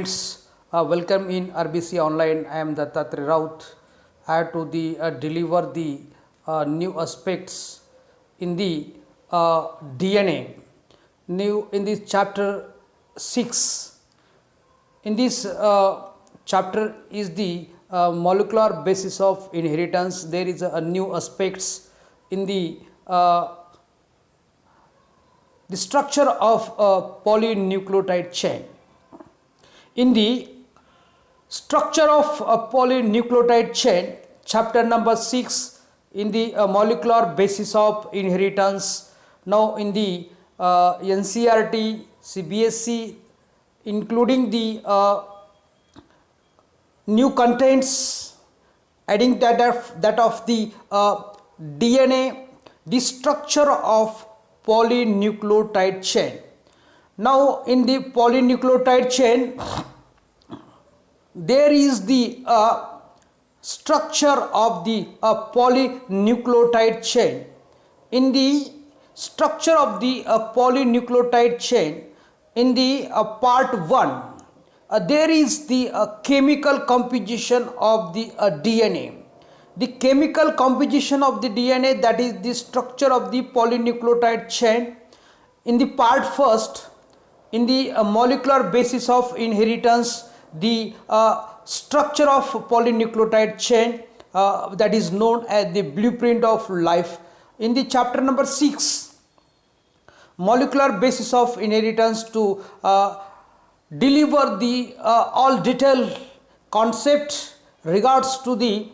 Friends, welcome in RBC Online. I am Dattatri Raut. I have to deliver the new aspects in the DNA. New in this chapter 6. In this chapter is the molecular basis of inheritance. There is a new aspects in the structure of a polynucleotide chain. In the structure of a polynucleotide chain, chapter number 6, in the molecular basis of inheritance. Now in the NCERT, CBSE, including the new contents, adding that of the DNA, the structure of polynucleotide chain. Now in the polynucleotide chain, there is the structure of the polynucleotide chain. In the structure of the polynucleotide chain, in the part 1, there is the chemical composition of the DNA. The chemical composition of the DNA, that is the structure of the polynucleotide chain. In the part 1st, in the molecular basis of inheritance, the structure of polynucleotide chain, that is known as the blueprint of life. In the chapter number 6, molecular basis of inheritance, to deliver the all detailed concept regards to the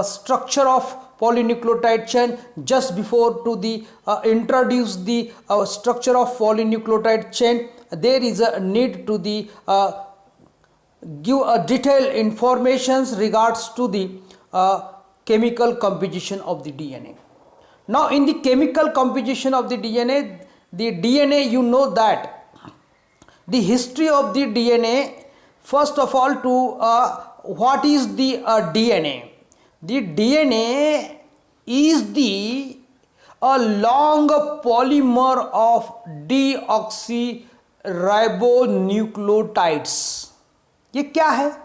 structure of polynucleotide chain. Just before to the introduce the structure of polynucleotide chain, there is a need to the give a detailed informations regards to the chemical composition of the DNA. Now in the chemical composition of the DNA, you know that the history of the DNA, first of all, to what is the DNA? The DNA is the a long polymer of deoxyribonucleotides. ये क्या है?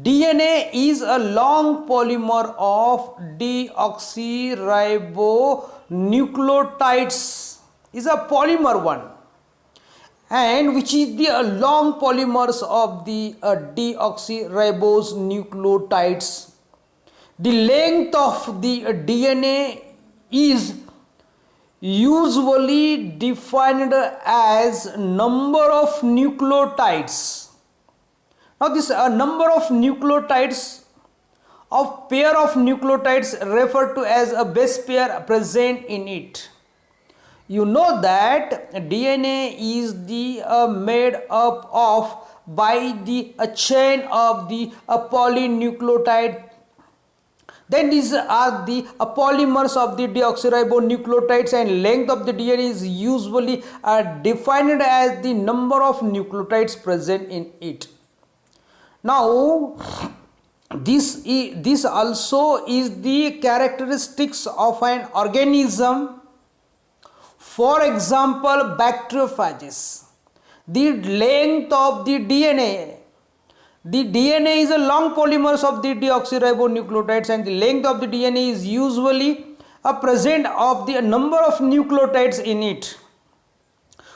DNA is a long polymer of deoxyribonucleotides, is a polymer one, and which is the long polymers of the deoxyribonucleotides. The length of the DNA is usually defined as number of nucleotides. Now this number of nucleotides of pair of nucleotides referred to as a base pair present in it. You know that DNA is the made up of by the chain of the polynucleotide. Then these are the polymers of the deoxyribonucleotides, and length of the DNA is usually defined as the number of nucleotides present in it. Now this also is the characteristics of an organism. For example, bacteriophages, the length of the DNA is a long polymers of the deoxyribonucleotides, and the length of the DNA is usually a present of the number of nucleotides in it,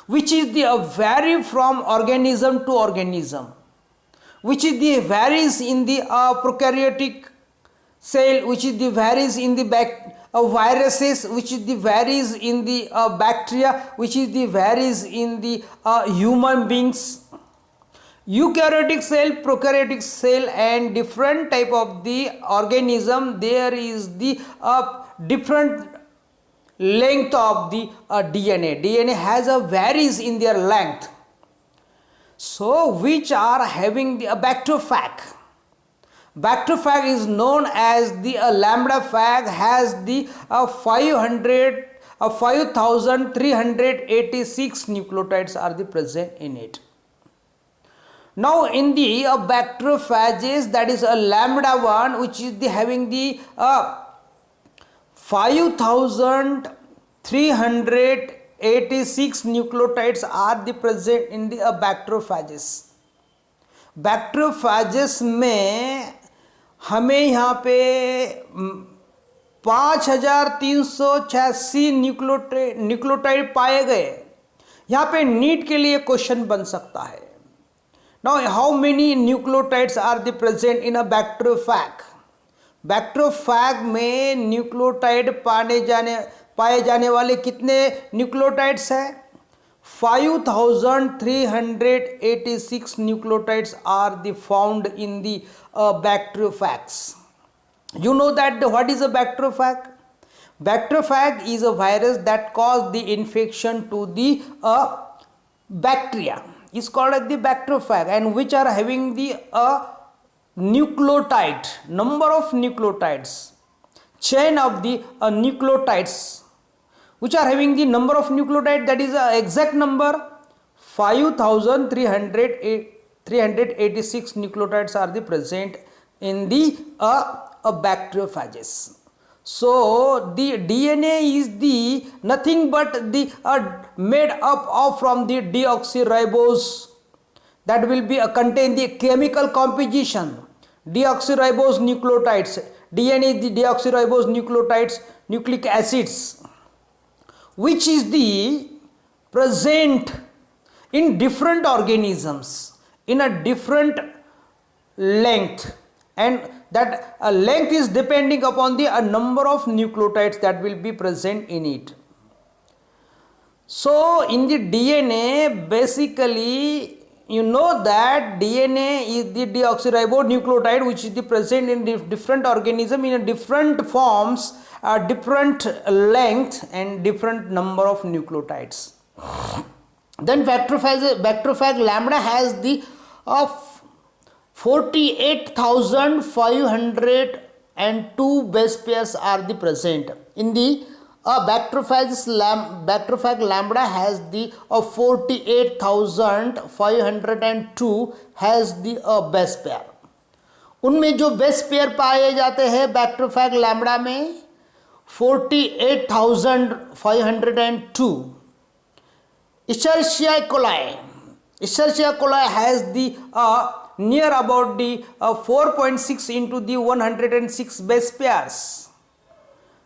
which is the vary from organism to organism, which is the varies in the prokaryotic cell, which is the varies in the viruses, which is the varies in the bacteria, which is the varies in the human beings. Eukaryotic cell, prokaryotic cell, and different type of the organism, there is the different length of the DNA has a varies in their length. So which are having the bacteriophage. Bacteriophage is known as the lambda phage, has the 5386 nucleotides are the present in it. Now in the bacteriophages, that is a lambda one, which is the having the 5386 nucleotides are the present in the bacteriophages. Bacteriophages में हमें यहाँ पे 5386 nucleotide पाए गए। यहाँ पे NEET के लिए क्वेश्चन बन सकता है। Now how many nucleotides are the present in a bacteriophage? Bacteriophage में न्यूक्लियोटाइड पाए जाने वाले कितने न्यूक्लियोटाइड्स हैं? 5386 nucleotides are the found in the bacteriophage. You know that what is a bacteriophage? Bacteriophage is a virus that cause the infection to the bacteria. Is called as the bacteriophage, and which are having the nucleotide, number of nucleotides, chain of the nucleotides, which are having the number of nucleotide, that is exact number 5386 nucleotides are the present in the bacteriophages. So the DNA is the nothing but the made up of from the deoxyribose, that will be contain the chemical composition deoxyribose nucleotides. DNA is the deoxyribose nucleotides, nucleic acids, which is the present in different organisms in a different length, and that length is depending upon the number of nucleotides that will be present in it. So in the DNA, basically you know that DNA is the deoxyribose nucleotide, which is the present in different organism in a different forms, different length and different number of nucleotides. Then bacteriophage lambda has the 48,502 base pairs are the present in the bacteriophage lambda has the 48,502 has the base pair. उनमें जो base pair पाए जाते हैं bacteriophage lambda में 48,502. Escherichia coli has the near about the 4.6 into the 106 base pairs.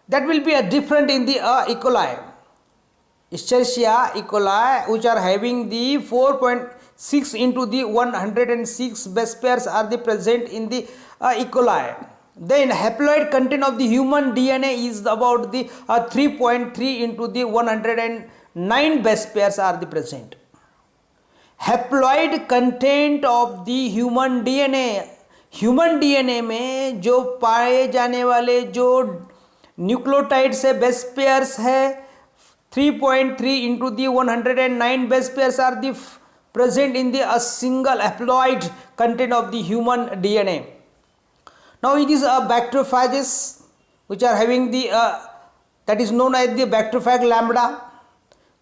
That will be a different in the E. coli. Escherichia E. coli, which are having the 4.6 into the 106 base pairs are the present in the E. coli. Then haploid content of the human DNA is about the 3.3 into the 109 base pairs are the present. Haploid content of the human DNA में जो पाए जाने वाले जो nucleotides है, base pairs है, 3.3 into the 109 base pairs are the present in the single haploid content of the human DNA. Now it is bacteriophages which are having the that is known as the bacteriophage lambda.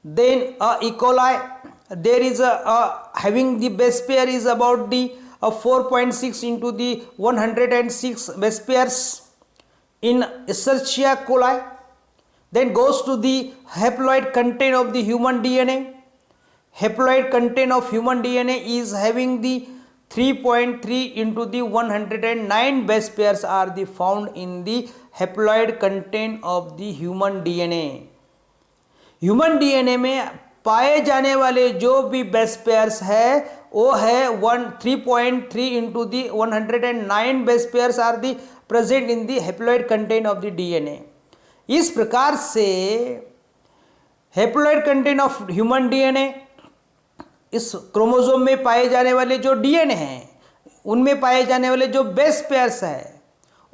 Then E. coli, there is having the base pair is about the 4.6 into the 106 base pairs in Escherichia coli. Then goes to the haploid content of the human DNA. Haploid content of human DNA is having the 3.3 into the 109 base pairs are the found in the haploid content of the human DNA. Human DNA में पाए जाने वाले जो भी base pairs है वो है 3.3 into the 109 base pairs are the present in the haploid content of the DNA. इस प्रकार से haploid content of human DNA, इस क्रोमोसोम में पाए जाने वाले जो डीएनए हैं उनमें पाए जाने वाले जो बेस पेयर्स है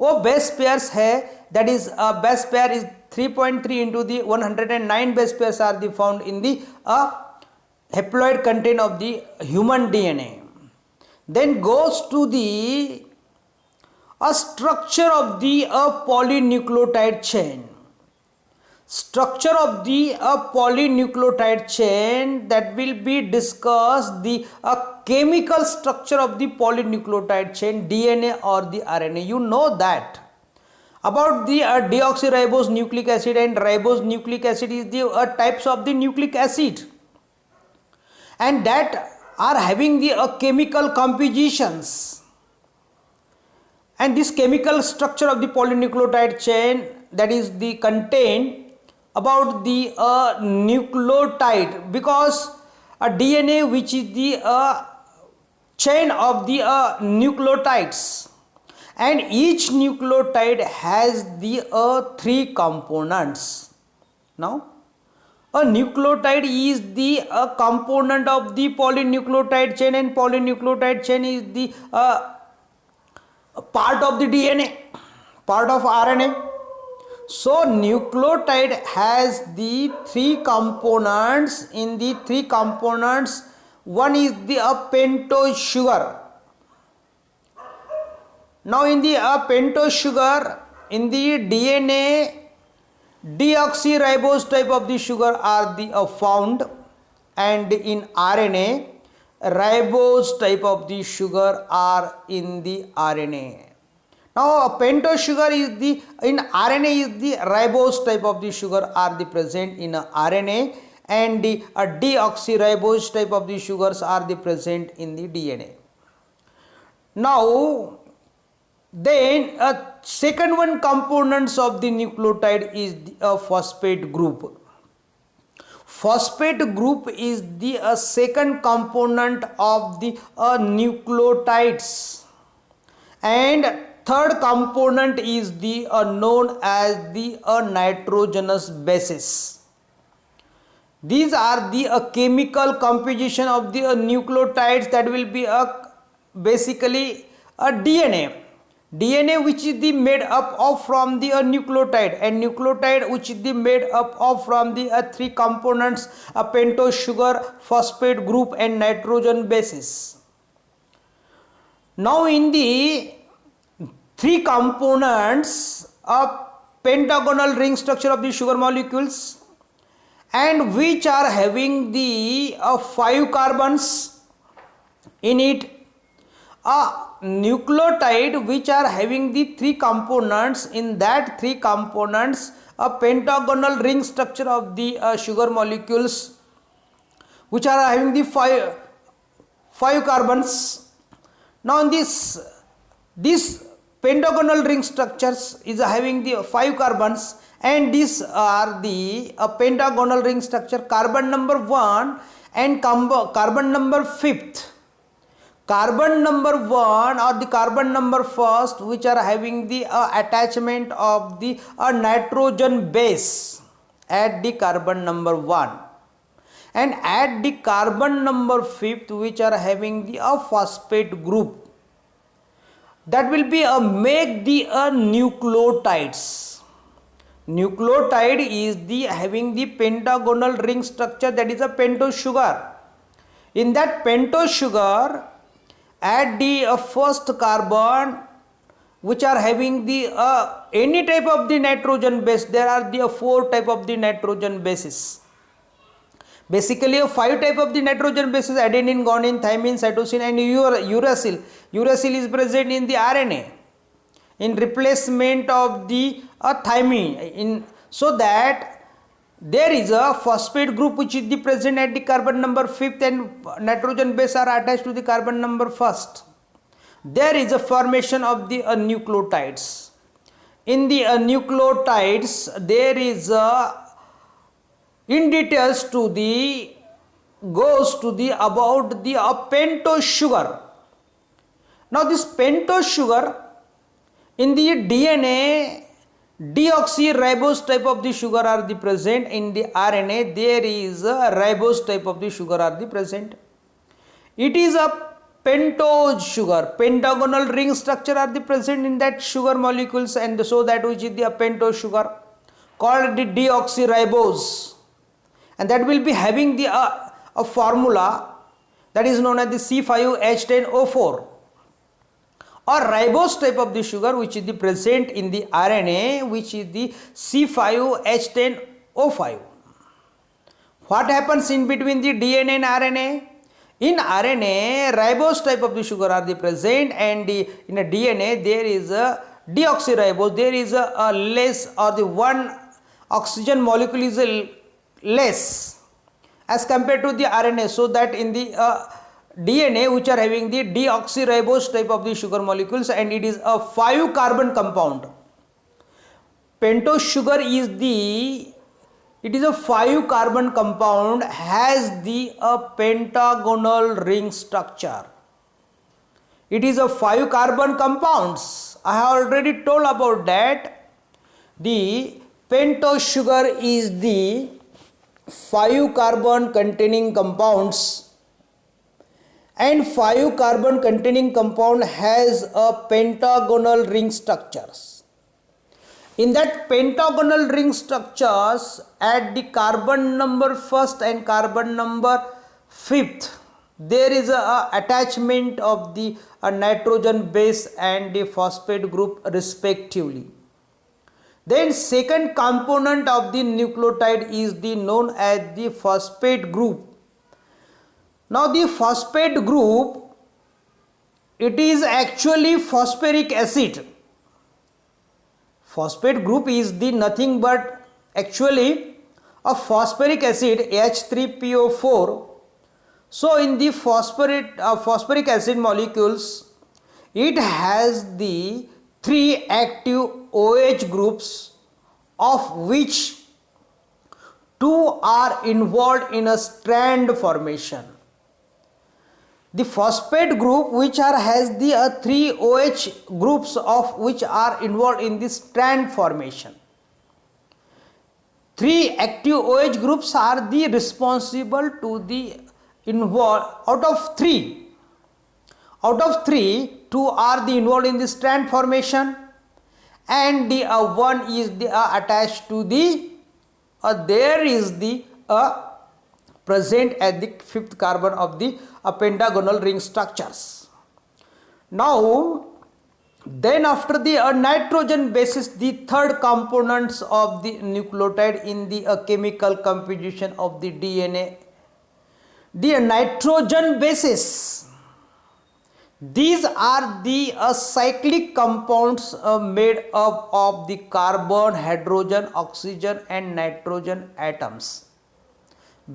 वो बेस पेयर्स है, that is base pair is 3.3 into the 109 base pairs are the found in the haploid content of the human DNA. Then goes to the structure of the polynucleotide chain. Structure of the polynucleotide chain, that will be discussed the chemical structure of the polynucleotide chain, DNA or the RNA. You know that about the deoxyribose nucleic acid and ribose nucleic acid is the types of the nucleic acid, and that are having the chemical compositions, and this chemical structure of the polynucleotide chain, that is the contain about the nucleotide, because a DNA, which is the chain of the nucleotides, and each nucleotide has the three components. Now a nucleotide is the component of the polynucleotide chain, and polynucleotide chain is the part of the DNA, part of RNA. So nucleotide has the three components. In the three components, one is the pentose sugar. Now in the pentose sugar, in the DNA, deoxyribose type of the sugar are the found, and in RNA, ribose type of the sugar are in the RNA. Now pentose sugar is the, in RNA is the ribose type of the sugar are the present in RNA, and the deoxyribose type of the sugars are the present in the DNA. Now then second one components of the nucleotide is the phosphate group. Phosphate group is the second component of the nucleotides, and third component is the known as the nitrogenous bases. These are the chemical composition of the nucleotides, that will be basically a DNA which is the made up of from the nucleotide, and nucleotide which is the made up of from the three components, pentose sugar, phosphate group, and nitrogen bases. Now in the three components of pentagonal ring structure of the sugar molecules, and which are having the 5 carbons in it, nucleotide which are having the 3 components, in that 3 components a pentagonal ring structure of the sugar molecules which are having the 5 carbons. Now in this pentagonal ring structures is having the 5 carbons, and these are the pentagonal ring structure, carbon number 1 and carbon number 5th. Carbon number 1 or the carbon number 1st, which are having the attachment of the nitrogen base at the carbon number 1, and at the carbon number 5th, which are having the phosphate group, that will be make the nucleotides. Nucleotide is the having the pentagonal ring structure, that is a pentose sugar. In that pentose sugar, at the first carbon, which are having the any type of the nitrogen base, there are the 4 type of the nitrogen bases. Basically 5 type of the nitrogen bases: adenine, guanine, thymine, cytosine, and uracil. Uracil is present in the RNA in replacement of the thymine, so that there is a phosphate group which is the present at the carbon number 5th, and nitrogen base are attached to the carbon number 1st. There is a formation of the nucleotides. In the nucleotides, there is in details to the goes to the about the pentose sugar. Now this pentose sugar, in the DNA, deoxyribose type of the sugar are the present. In the RNA, there is a ribose type of the sugar are the present. It is a pentose sugar, pentagonal ring structure are the present in that sugar molecules, and so that which is the pentose sugar called the deoxyribose, and that will be having the a formula that is known as the C5H10O4, or ribose type of the sugar which is the present in the RNA, which is the C5H10O5. What happens in between the DNA and RNA? In RNA, ribose type of the sugar are the present, and in a DNA there is a deoxyribose. There is a less, or the one oxygen molecule is less as compared to the RNA, so that in the DNA which are having the deoxyribose type of the sugar molecules, and it is a 5 carbon compound. Pentose sugar is a 5 carbon compound, has the a pentagonal ring structure. It is a 5 carbon compounds. I have already told about that. The pentose sugar is the 5 carbon containing compounds, and 5 carbon containing compound has a pentagonal ring structures. In that pentagonal ring structures, at the carbon number first and carbon number fifth, there is a attachment of the nitrogen base and the phosphate group respectively. Then second component of the nucleotide is the known as the phosphate group. Now the phosphate group, it is actually phosphoric acid. Phosphate group is the nothing but actually a phosphoric acid, H3PO4. So in the phosphoric acid molecules, it has the 3 active OH groups, of which 2 are involved in a strand formation. The phosphate group which has the 3 OH groups, of which are involved in the strand formation. 3 active OH groups are the responsible to the out of 3, 2 are the involved in the strand formation, and the 1 is the attached to the there is the present at the 5th carbon of the pentagonal ring structures. Now then after the nitrogen bases, the third components of the nucleotide in the chemical composition of the DNA, the nitrogen bases. These are the cyclic compounds made up of the carbon, hydrogen, oxygen and nitrogen atoms.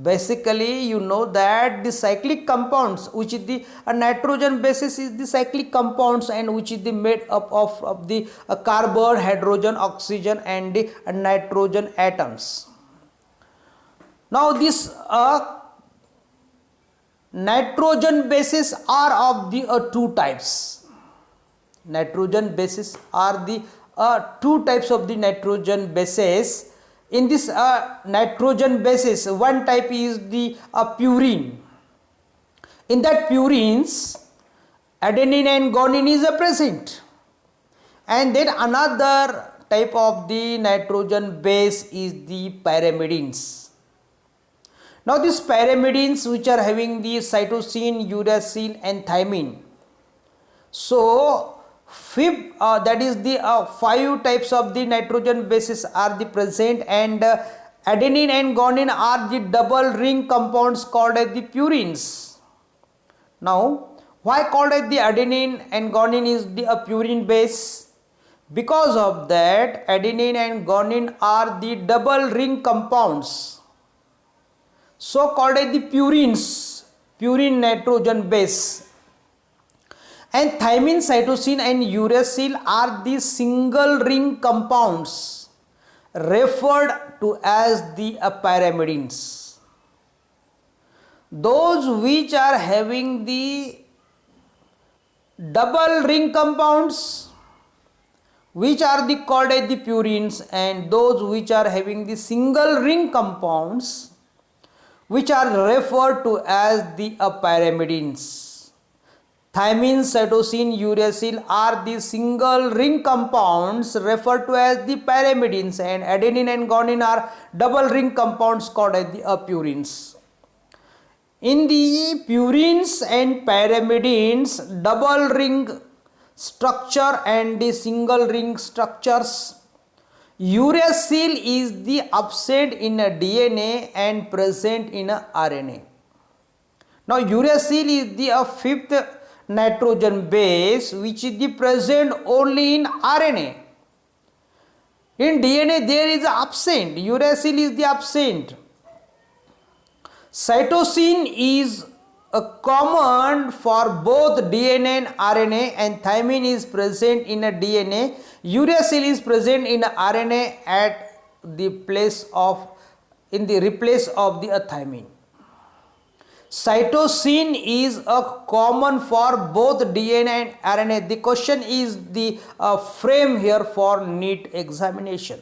Basically, you know that the cyclic compounds, which is the nitrogen basis, is the cyclic compounds, and which is the made up of the carbon, hydrogen, oxygen and the nitrogen atoms. Now this nitrogen bases are of the 2 types. Nitrogen bases are the 2 types of the nitrogen bases. In this nitrogen bases, one type is the purine. In that purines, adenine and guanine is present, and then another type of the nitrogen base is the pyrimidines. Now these pyrimidines which are having the cytosine, uracil and thymine. So that is the 5 types of the nitrogen bases are the present, and adenine and guanine are the double ring compounds called as the purines. Now why called as the adenine and guanine is the purine base? Because of that adenine and guanine are the double ring compounds, so called as the purines, purine nitrogen base. And thymine, cytosine and uracil are the single ring compounds referred to as the pyrimidines. Those which are having the double ring compounds, which are the called as the purines, and those which are having the single ring compounds, which are referred to as the pyrimidines. Thymine, cytosine, uracil are the single ring compounds referred to as the pyrimidines, and adenine and guanine are double ring compounds called as the purines. In the purines and pyrimidines, double ring structure and the single ring structures, uracil is the absent in a DNA and present in a RNA. Now uracil is the 5th nitrogen base which is the present only in RNA. In DNA there is absent, uracil is the absent. Cytosine is a common for both DNA and RNA, and thymine is present in a DNA. Uracil is present in RNA at the place of in the replace of the thymine. Cytosine is a common for both DNA and RNA. The question is the frame here for NEET examination.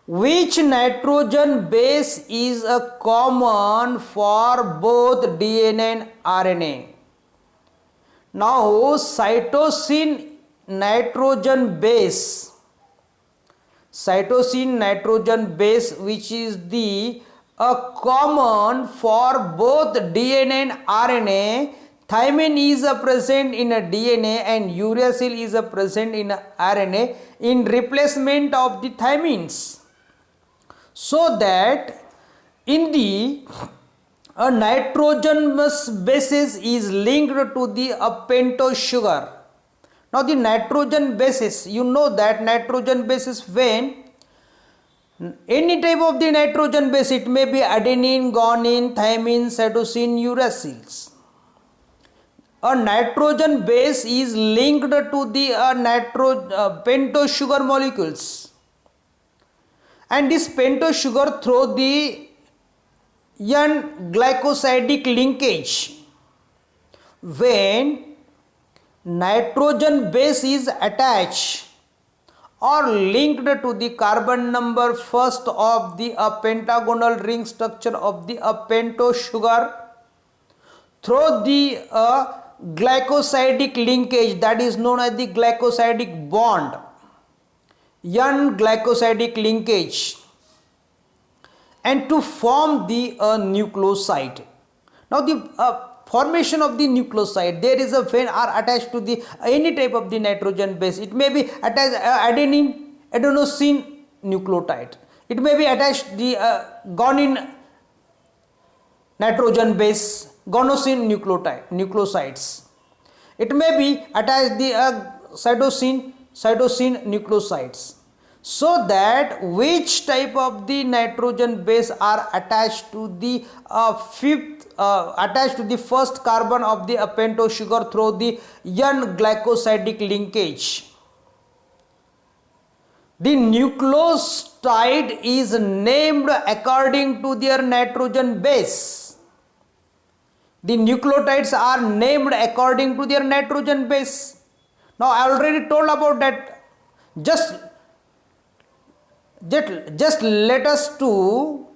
Which nitrogen base is a common for both DNA and RNA? Now cytosine nitrogen base which is the common for both DNA and RNA. Thymine is present in a DNA and uracil is present in RNA in replacement of the thymines. So that in the nitrogenous basis is linked to the pentose sugar. Now the nitrogen basis, you know that nitrogen basis, when any type of the nitrogen base, it may be adenine, guanine, thymine, cytosine, uracils. A nitrogen base is linked to the pentose sugar molecules, and this pentose sugar through the N-glycosidic linkage. When nitrogen base is attached or linked to the carbon number first of the pentagonal ring structure of the pentose sugar through the glycosidic linkage, that is known as the glycosidic bond, N-glycosidic linkage, and to form the nucleoside. Now the formation of the nucleoside, there is a when are attached to the any type of the nitrogen base. It may be attached adenine, adenosine nucleotide. It may be attached the guanine nitrogen base, guanosine nucleosides. It may be attached the cytosine nucleosides. So that which type of the nitrogen base are attached to the attached to the first carbon of the pentose sugar through the N-glycosidic linkage. The nucleoside is named according to their nitrogen base. The nucleotides are named according to their nitrogen base. Now I already told about that. Just let us to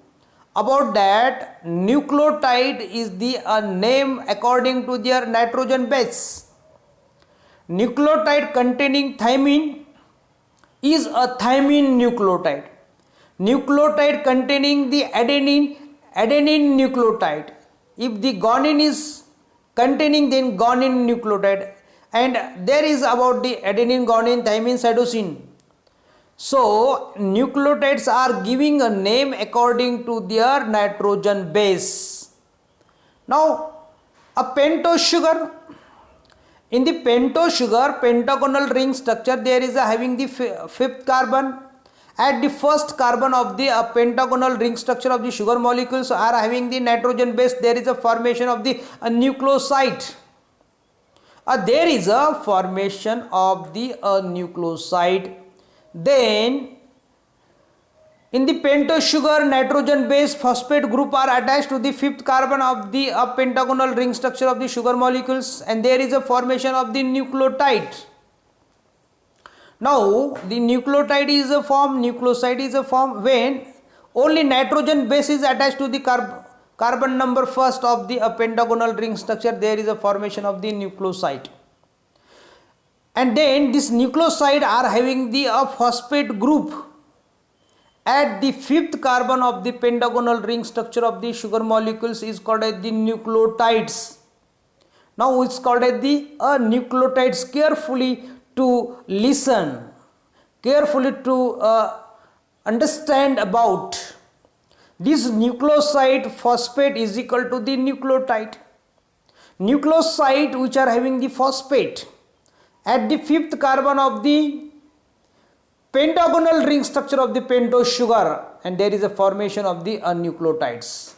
about that. Nucleotide is the name according to their nitrogen base. Nucleotide containing thymine is a thymine nucleotide. Nucleotide containing the adenine nucleotide. If the guanine is containing, then guanine nucleotide, and there is about the adenine, guanine, thymine, cytosine. So nucleotides are giving a name according to their nitrogen base. Now a pentose sugar, in the pentose sugar pentagonal ring structure, there is a having the fifth carbon. At the first carbon of the pentagonal ring structure of the sugar molecules are having the nitrogen base. There is a formation of the nucleoside. There is a formation of the nucleoside. Then in the pentose sugar, nitrogen base phosphate group are attached to the fifth carbon of the pentagonal ring structure of the sugar molecules, and there is a formation of the nucleotide. Now the nucleotide is a form, nucleoside is a form when only nitrogen base is attached to the carbon number first of the pentagonal ring structure. There is a formation of the nucleoside. And then this nucleoside are having the phosphate group at the fifth carbon of the pentagonal ring structure of the sugar molecules is called as the nucleotides. Now it's called as the nucleotides. Carefully to listen, carefully to understand about this nucleoside. Phosphate is equal to the nucleotide. Nucleoside which are having the phosphate at the fifth carbon of the pentagonal ring structure of the pentose sugar, and there is a formation of the nucleotides.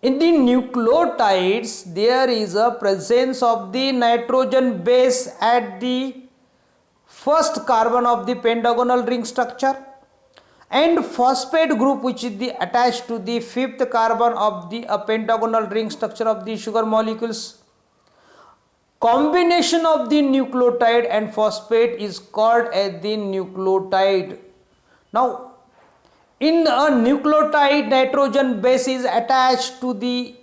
In the nucleotides, there is a presence of the nitrogen base at the first carbon of the pentagonal ring structure, and phosphate group which is the attached to the fifth carbon of the pentagonal ring structure of the sugar molecules. Combination of the nucleotide and phosphate is called as the nucleotide. Now, in a nucleotide, nitrogen base is attached to the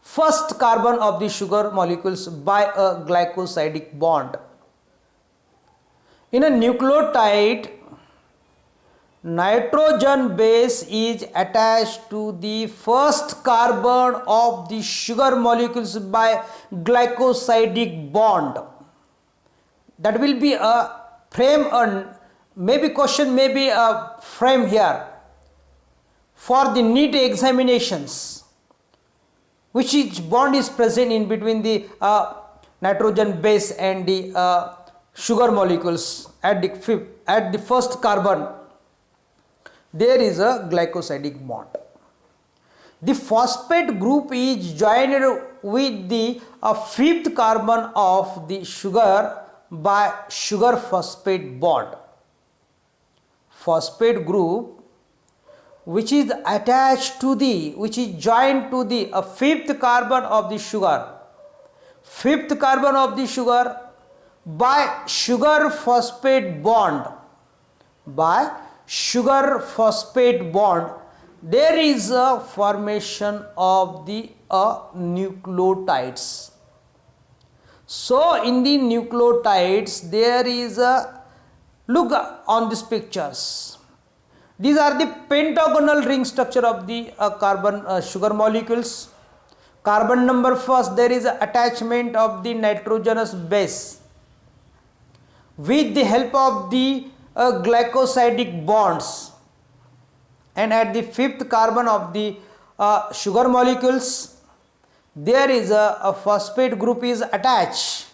first carbon of the sugar molecules by a glycosidic bond. In a nucleotide, nitrogen base is attached to the first carbon of the sugar molecules by glycosidic bond. That will be a frame, maybe question, maybe a frame here for the NEET examinations. Which bond is present in between the nitrogen base and the sugar molecules at the first carbon? There is a glycosidic bond. The phosphate group is joined with the fifth carbon of the sugar by sugar phosphate bond. Phosphate group which is attached to the, which is joined to the fifth carbon of the sugar, fifth carbon of the sugar by sugar phosphate bond, by sugar phosphate bond, there is a formation of the nucleotides. So in the nucleotides there is a, look on these pictures, these are the pentagonal ring structure of the carbon sugar molecules. Carbon number first, there is a attachment of the nitrogenous base with the help of the glycosidic bonds, and at the fifth carbon of the sugar molecules there is a phosphate group is attached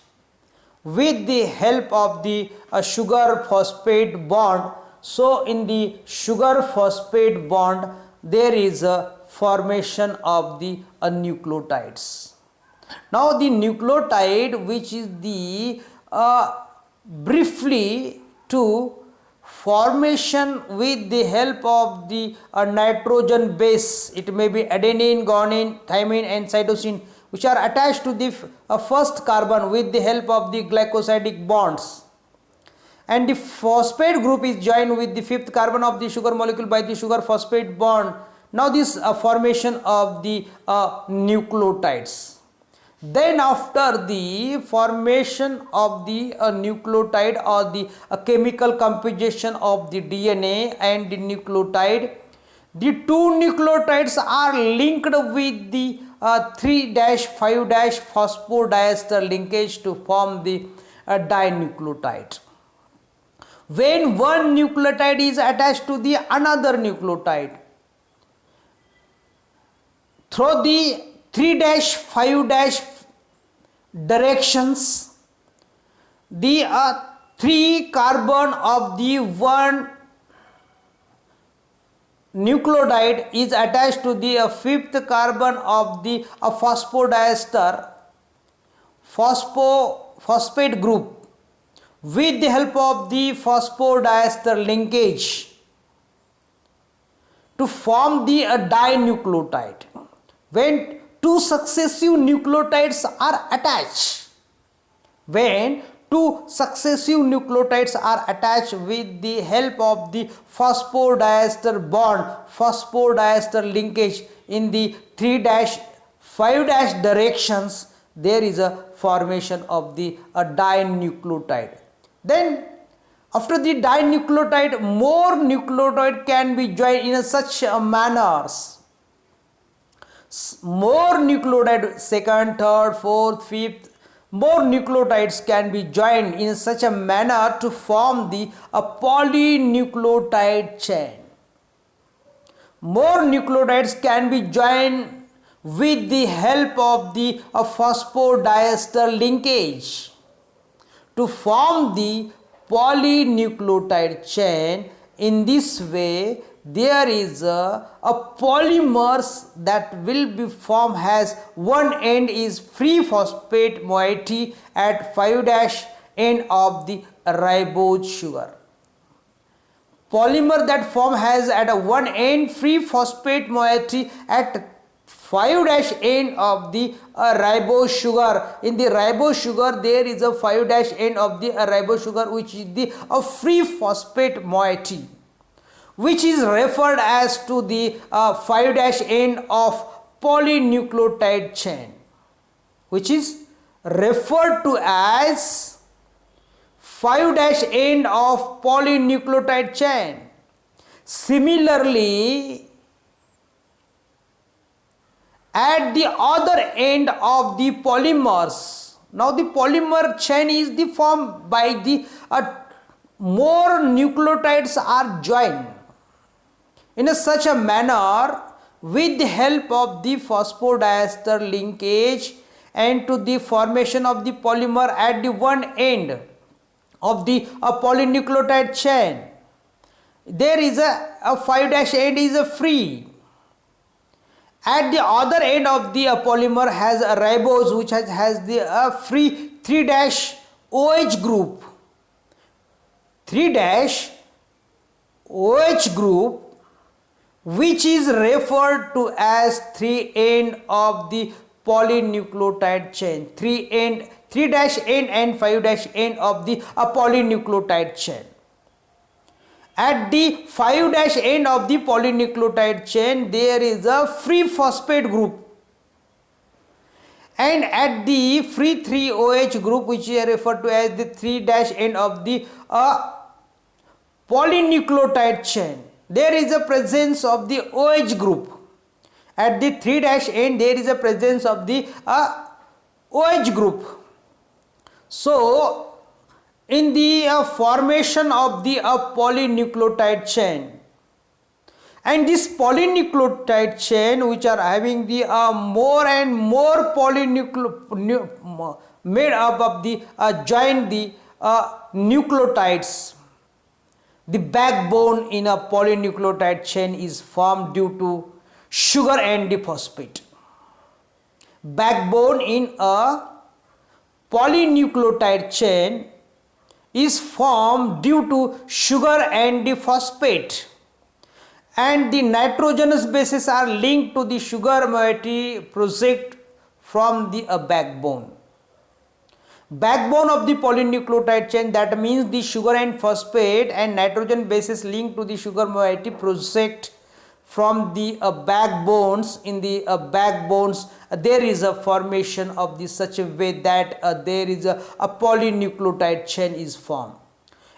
with the help of the sugar phosphate bond. So in the sugar phosphate bond there is a formation of the nucleotides. Now the nucleotide, which is the briefly to formation with the help of the nitrogen base, it may be adenine, guanine, thymine and cytosine, which are attached to the first carbon with the help of the glycosidic bonds, and the phosphate group is joined with the fifth carbon of the sugar molecule by the sugar phosphate bond. Now this formation of the nucleotides. Then after the formation of the nucleotide or the chemical composition of the DNA and the nucleotide, the two nucleotides are linked with the 3-5- phosphodiester linkage to form the dinucleotide. When one nucleotide is attached to the another nucleotide through the 3-5- directions, the 3 carbon of the one nucleotide is attached to the fifth carbon of the phosphodiester phosphate group with the help of the phosphodiester linkage to form the dinucleotide. When two successive nucleotides are attached, when two successive nucleotides are attached with the help of the phosphodiester bond, phosphodiester linkage in the 3-5- directions, there is a formation of the dinucleotide. Then after the dinucleotide, more nucleotide can be joined in such a manners. More nucleotide, second, third, fourth, fifth, more nucleotides can be joined in such a manner to form the polynucleotide chain. More nucleotides can be joined with the help of the phosphodiester linkage to form the polynucleotide chain. In this way, there is a polymers that will be formed has one end is free phosphate moiety at 5' end of the ribose sugar. Polymer that form has at a one end free phosphate moiety at 5' end of the ribose sugar. In the ribose sugar there is a 5' end of the ribose sugar, which is the free phosphate moiety, which is referred as to the 5' end of polynucleotide chain, which is referred to as 5' end of polynucleotide chain. Similarly, at the other end of the polymers, now the polymer chain is the formed by the more nucleotides are joined in such a manner with the help of the phosphodiester linkage and to the formation of the polymer at the one end of the polynucleotide chain. There is a 5' end is a free. At the other end of the polymer has a ribose, which has the free 3' OH group. 3' OH group, which is referred to as 3 end of the polynucleotide chain. 3' end and 5' end of the polynucleotide chain. At the 5' end of the polynucleotide chain there is a free phosphate group, and at the free 3 OH group, which is referred to as the 3' end of the polynucleotide chain, there is a presence of the OH group. At the 3' end there is a presence of the OH group. So in the formation of the polynucleotide chain, and this polynucleotide chain which are having the more and more made up of the join the nucleotides, the backbone in a polynucleotide chain is formed due to sugar and the phosphate. Backbone in a polynucleotide chain is formed due to sugar and the phosphate, and the nitrogenous bases are linked to the sugar moiety project from the backbone. Backbone of the polynucleotide chain, that means the sugar and phosphate and nitrogen bases linked to the sugar moiety project from the backbones. In the backbones there is a formation of the such a way that there is a polynucleotide chain is formed.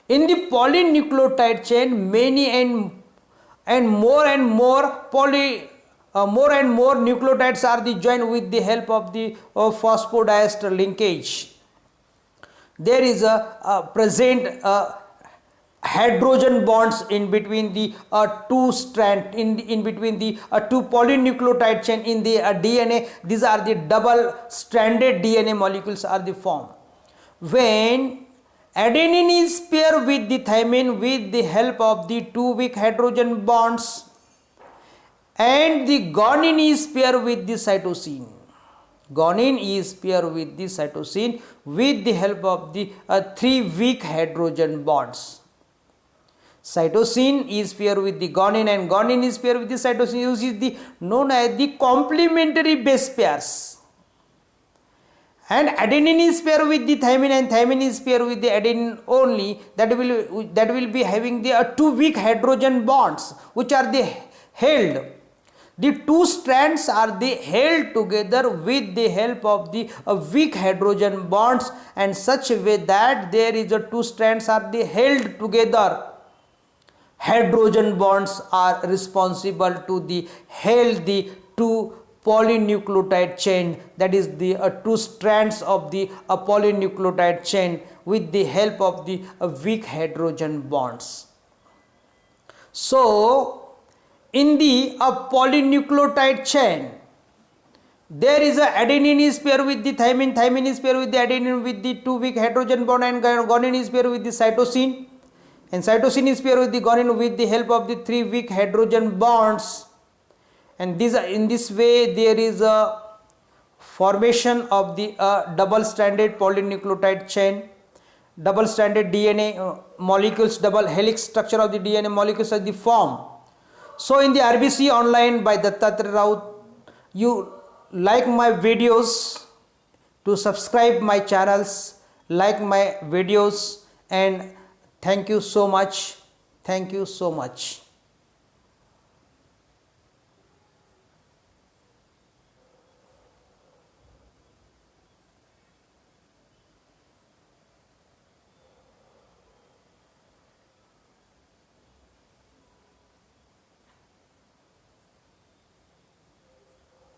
In the polynucleotide chain many and more nucleotides are the joined with the help of the phosphodiester linkage. There is a present hydrogen bonds in between the two strand in between the two polynucleotide chain in the DNA. These are the double stranded DNA molecules are the form. When adenine is paired with the thymine with the help of the two weak hydrogen bonds, and the guanine is paired with the cytosine. Guanine is paired with the cytosine with the help of the three weak hydrogen bonds. Cytosine is paired with the guanine and guanine is paired with the cytosine, which is the known as the complementary base pairs. And adenine is paired with the thymine and thymine is paired with the adenine only. That will be having the two weak hydrogen bonds which are the held. The two strands are the held together with the help of the weak hydrogen bonds, and such a way that there is a two strands are the held together. Hydrogen bonds are responsible to the held the two polynucleotide chain, that is the two strands of the polynucleotide chain with the help of the weak hydrogen bonds. So in the polynucleotide chain there is a adenine is paired with the thymine, thymine is paired with the adenine with the two weak hydrogen bond, and guanine is paired with the cytosine. And cytosine is paired with the guanine with the help of the 3 weak hydrogen bonds. And in this way there is a formation of the double stranded polynucleotide chain, double stranded DNA molecules, double helix structure of the DNA molecules are the form. So in the RBC online by Dattatreya Raut, you like my videos, to subscribe my channels, like my videos, and thank you so much. Thank you so much.